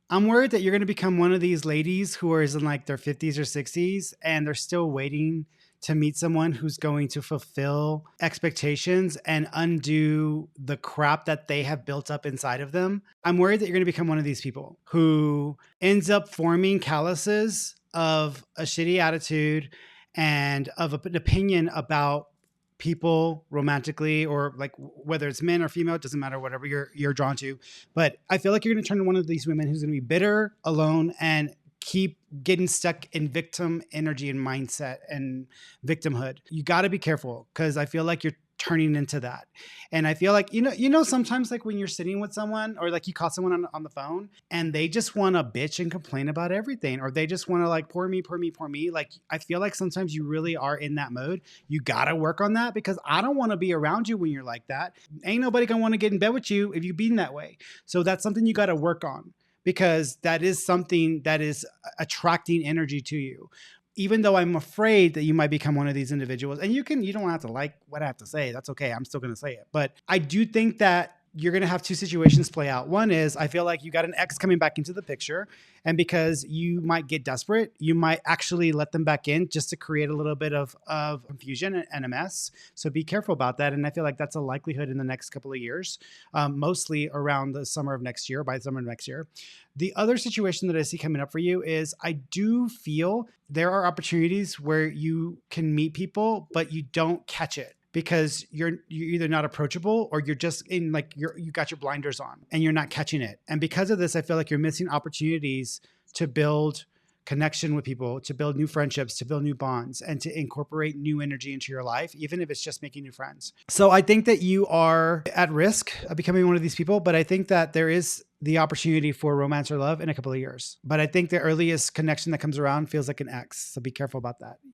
I'm worried that you're going to become one of these ladies who are in like their 50s or 60s and they're still waiting to meet someone who's going to fulfill expectations and undo the crap that they have built up inside of them. I'm worried that you're going to become one of these people who ends up forming calluses of a shitty attitude and of an opinion about people romantically, or like whether it's men or female, it doesn't matter, whatever you're drawn to. But I feel like you're going to turn to one of these women who's going to be bitter, alone, and keep getting stuck in victim energy and mindset and victimhood. You got to be careful, because I feel like you're turning into that. And I feel like, sometimes like when you're sitting with someone, or like you call someone on the phone and they just want to bitch and complain about everything, or they just want to like poor me, poor me, poor me. Like, I feel like sometimes you really are in that mode. You got to work on that, because I don't want to be around you when you're like that. Ain't nobody gonna want to get in bed with you if you've been that way. So that's something you got to work on, because that is something that is attracting energy to you. Even though I'm afraid that you might become one of these individuals, and you don't have to like what I have to say. That's okay. I'm still going to say it. But I do think that you're going to have two situations play out. One is, I feel like you got an ex coming back into the picture, and because you might get desperate, you might actually let them back in just to create a little bit of confusion and a mess. So be careful about that. And I feel like that's a likelihood in the next couple of years, mostly around the summer of next year, by the summer of next year. The other situation that I see coming up for you is, I do feel there are opportunities where you can meet people, but you don't catch it, because you're either not approachable, or you're just in like you got your blinders on and you're not catching it. And because of this, I feel like you're missing opportunities to build connection with people, to build new friendships, to build new bonds, and to incorporate new energy into your life, even if it's just making new friends. So I think that you are at risk of becoming one of these people, but I think that there is the opportunity for romance or love in a couple of years. But I think the earliest connection that comes around feels like an ex. So be careful about that.